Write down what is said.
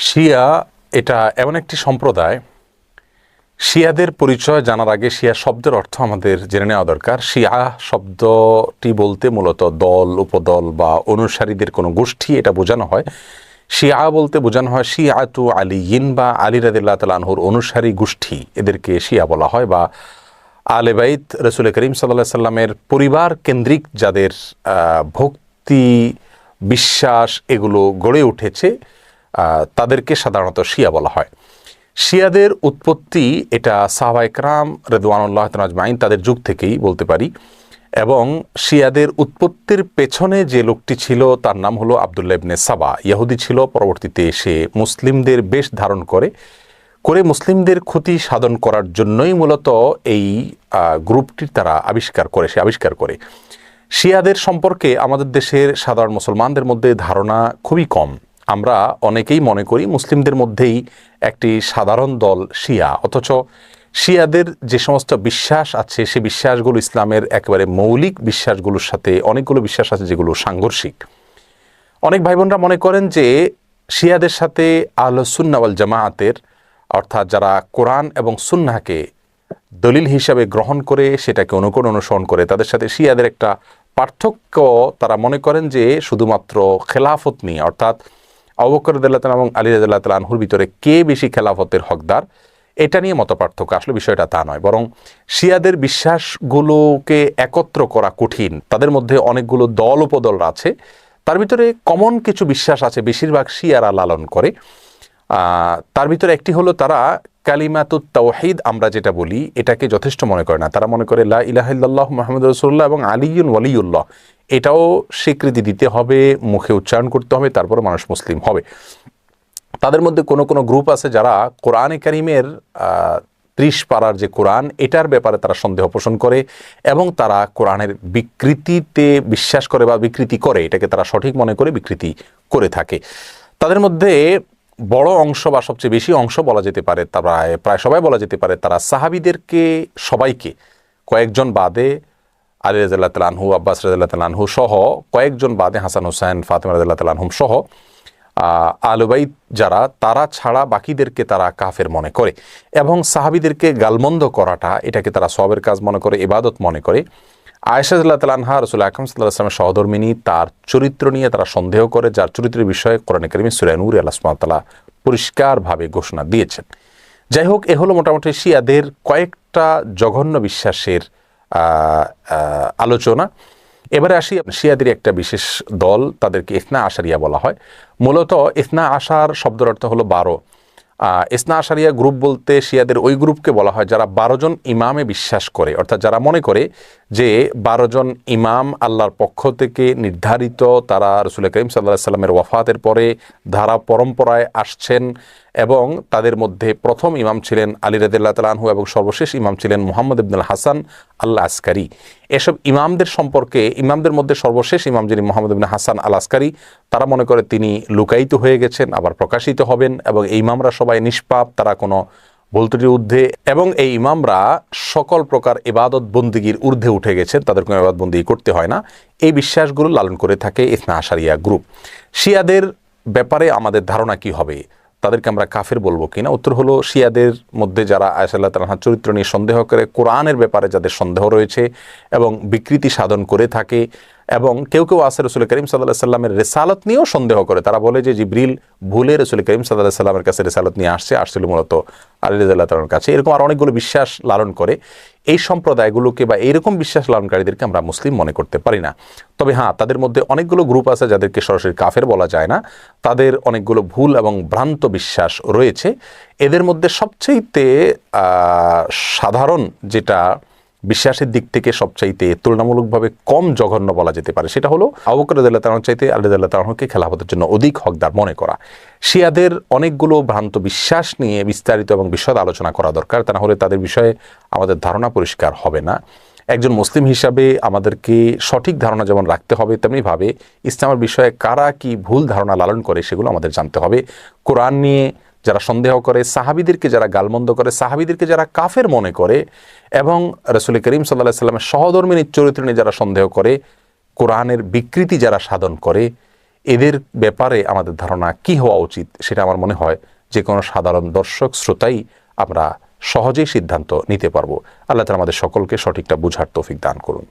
শিয়া এটা এমন একটি সম্প্রদায়। শিয়াদের পরিচয় জানার আগে শিয়া শব্দের অর্থ আমাদের জেনে নেওয়া দরকার। শিয়া শব্দটি বলতে মূলত দল, উপদল বা অনুসারীদের কোনো গোষ্ঠী এটা বোঝানো হয়। শিয়া বলতে বোঝানো হয় শিয়াতু আলিয়িন বা আলী রাদিয়াল্লাহু তাআলা আনহুর অনুসারী গোষ্ঠী, এদেরকে শিয়া বলা হয়। বা আলে বাইত রাসূল করিম সাল্লাল্লাহু আলাইহি সাল্লামের পরিবার কেন্দ্রিক যাদের ভক্তি, বিশ্বাস এগুলো গড়ে উঠেছে তাদেরকে সাধারণত শিয়া বলা হয়। শিয়াদের উৎপত্তি এটা সাহাবায়ে কেরাম রিদওয়ানুল্লাহি তাআলা আজমাইন তাদের যুগ থেকেই বলতে পারি। এবং শিয়াদের উৎপত্তির পেছনে যে লোকটি ছিল তার নাম হলো আব্দুল্লাহ ইবনে সাবা। ইহুদি ছিল, পরবর্তীতে সে মুসলিমদের বেশ ধারণ করে মুসলিমদের ক্ষতি সাধন করার জন্যই মূলত এই গ্রুপটির তারা আবিষ্কার করে। শিয়াদের সম্পর্কে আমাদের দেশের সাধারণ মুসলমানদের মধ্যে ধারণা খুবই কম। আমরা অনেকেই মনে করি মুসলিমদের মধ্যেই একটি সাধারণ দল শিয়া, অথচ শিয়াদের যে সমস্ত বিশ্বাস আছে সে বিশ্বাসগুলো ইসলামের একেবারে মৌলিক বিশ্বাসগুলোর সাথে অনেকগুলো বিশ্বাস আছে যেগুলো সাংঘর্ষিক। অনেক ভাই বোনরা মনে করেন যে শিয়াদের সাথে আহলুস সুন্নাহ ওয়াল জামাআতের, অর্থাৎ যারা কোরআন এবং সুন্নাহকে দলিল হিসাবে গ্রহণ করে সেটাকে অনুসরণ করে, তাদের সাথে শিয়াদের একটা পার্থক্য তারা মনে করেন যে শুধুমাত্র খেলাফত নিয়ে, অর্থাৎ আবু বকর রাদিয়াল্লাহু তাআলা এবং আলী রাদিয়াল্লাহু তাআলা আনহুর ভিতরে কে বেশি খেলাফতের হকদার এটা নিয়ে মত পার্থক্য। আসলে বিষয়টা তা নয়, বরং শিয়াদের বিশ্বাসগুলোকে একত্র করা কঠিন। তাদের মধ্যে অনেকগুলো দল উপদল আছে, তার ভিতরে কমন কিছু বিশ্বাস আছে বেশিরভাগ শিয়ারা লালন করে। তার ভিতরে একটি হলো তারা কালিমাতুত তাওহীদ আমরা যেটা বলি এটাকে যথেষ্ট মনে করে না। তারা মনে করে লা ইলাহা ইল্লাল্লাহ মুহাম্মাদুর রাসূলুল্লাহ এবং আলিয়ুন ওয়ালিউল্লাহ এটাও স্বীকৃতি দিতে হবে, মুখে উচ্চারণ করতে হবে, তারপরে মানুষ মুসলিম হবে। তাদের মধ্যে কোনো কোনো গ্রুপ আছে যারা কোরআনে কারিমের 30 পারার যে কোরআন এটার ব্যাপারে তারা সন্দেহ পোষণ করে এবং তারা কোরআনের বিকৃতিতে বিশ্বাস করে বা বিকৃতি করে, এটাকে তারা সঠিক মনে করে বিকৃতি করে থাকে। তাদের মধ্যে বড় অংশ বা সবচেয়ে বেশি অংশ বলা যেতে পারে, প্রায় সবাই বলা যেতে পারে তারা সাহাবীদেরকে সবাইকে, কয়েকজন বাদে আলী রাদিয়াল্লাহু তাআলা আনহু, আব্বাস রাদিয়াল্লাহু তাআলা আনহু সহ কয়েকজন বাদে হাসান হুসাইন, ফাতিমা রাদিয়াল্লাহু তাআলা আনহুম সহ আহলে বাইত যারা, তারা ছাড়া বাকিদেরকে তারা কাফের মনে করে এবং সাহাবীদেরকে গালমন্দ করাটা এটাকে তারা সওয়াবের কাজ মনে করে, ইবাদত মনে করে। আয়েশা রাদিয়াল্লাহু তাআলা আনহা রাসূল আকরাম সাল্লাল্লাহু আলাইহি ওয়াসাল্লামের সহধর্মিণী, তার চরিত্র নিয়ে তারা সন্দেহ করে, যার চরিত্রের বিষয়ে কোরআনে কারিমে সূরা নূরে আল্লাহ সুবহানাহু ওয়া তাআলা পরিষ্কারভাবে ঘোষণা দিয়েছেন। যাই হোক, এ হলো মোটামুটি শিয়াদের কয়েকটা জঘন্য বিশ্বাসের আলোচনা। এবারে আসি শিয়াদের একটা বিশেষ দল, তাদেরকে ইসনা আশারিয়া বলা হয়। মূলত ইসনা আশার শব্দের অর্থ হলো 12। ইসনা আশারিয়া গ্রুপ বলতে শিয়াদের ওই গ্রুপকে বলা হয় যারা 12 জন ইমামে বিশ্বাস করে, অর্থাৎ যারা মনে করে যে 12 জন ইমাম আল্লাহর পক্ষ থেকে নির্ধারিত, তারা রাসূল করিম সাল্লাল্লাহু আলাইহি সাল্লামের ওয়াফাতের পরে ধারা পরম্পরায় আসছেন এবং তাদের মধ্যে প্রথম ইমাম ছিলেন আলী রাদিয়াল্লাহু তাআলা আনহু এবং সর্বশেষ ইমাম ছিলেন মুহাম্মদ ইবনুল হাসান আল আসকারি। এসব ইমামদের সম্পর্কে, ইমামদের মধ্যে সর্বশেষ ইমাম যিনি মুহাম্মদ ইবনে হাসান আল আসকারি, তারা মনে করে তিনি লুকায়িত হয়ে গেছেন, আবার প্রকাশিত হবেন এবং এই ইমামরা সবাই নিষ্পাপ, তারা কোনো ভুল ত্রুটির ঊর্ধ্বে, এবং এই ইমামরা সকল প্রকার ইবাদত বন্দিগির ঊর্ধ্বে উঠে গেছেন, তাদের কোনো ইবাদত বন্দিগি করতে হয় না। এই বিশ্বাসগুলো লালন করে থাকে ইসনা আশারিয়া গ্রুপ। শিয়াদের ব্যাপারে আমাদের ধারণা কি হবে, তাদেরকে আমরা কাফের বলবো কিনা? উত্তর হলো, শিয়াদের মধ্যে যারা আয়েশা রাদিয়াল্লাহু তাআলা আনহার চরিত্র নিয়ে সন্দেহ করে, কোরআনের ব্যাপারে যাদের সন্দেহ রয়েছে এবং বিকৃতি সাধন করে থাকে, এবং কেউ কেউ আছে রাসূল করিম সাল্লাল্লাহু আলাইহি সাল্লামের রিসালাত নিয়েও সন্দেহ করে। তারা বলে যে জিবরিল ভুলে রাসূল করিম সাল্লাল্লাহু আলাইহি সাল্লামের কাছে রিসালাত নিয়ে আসছিল মূলত আলী রাদিয়াল্লাহু তাআলার কাছে। এরকম আর অনেকগুলো বিশ্বাস লালন করে। এই সম্প্রদায়গুলোকে বা এইরকম বিশ্বাস লালনকারীদেরকে আমরা মুসলিম মনে করতে পারি না। তবে হ্যাঁ, তাদের মধ্যে অনেকগুলো গ্রুপ আছে যাদেরকে সরাসরি কাফের বলা যায় না, তাদের অনেকগুলো ভুল এবং ভ্রান্ত বিশ্বাস রয়েছে। এদের মধ্যে সবচাইতে সাধারণ যেটা বিশ্বাসের দিক থেকে সবচাইতে তুলনামূলকভাবে কম জঘন্য বলা যেতে পারে সেটা হলো আবু বকর রাদিয়াল্লাহু তাআলা চাইতে আলী রাদিয়াল্লাহু তাআলাকে খেলাফতের জন্য অধিক হকদার মনে করা। শিয়াদের অনেকগুলো ভ্রান্ত বিশ্বাস নিয়ে বিস্তারিত এবং বিশদ আলোচনা করা দরকার, তা না হলে তাদের বিষয়ে আমাদের ধারণা পরিষ্কার হবে না। একজন মুসলিম হিসাবে আমাদেরকে সঠিক ধারণা যেমন রাখতে হবে, তেমনিভাবে ইসলামের বিষয়ে কারা কি ভুল ধারণা লালন করে সেগুলো আমাদের জানতে হবে। কোরআন নিয়ে যারা সন্দেহ করে, সাহাবীদেরকে যারা গালমন্দ করে, সাহাবীদেরকে যারা কাফের মনে করে এবং রাসূল করিম সাল্লাল্লাহু আলাইহি সাল্লামের সহধর্মিণীর চরিত্র নিয়ে যারা সন্দেহ করে, কোরআনের বিকৃতি যারা সাধন করে, এদের ব্যাপারে আমাদের ধারণা কি হওয়া উচিত, সেটা আমার মনে হয় যে কোনো সাধারণ দর্শক শ্রোতাই আমরা সহজেই সিদ্ধান্ত নিতে পারবো। আল্লাহ তাআলা আমাদের সকলকে সঠিকটা বুঝার তৌফিক দান করুন।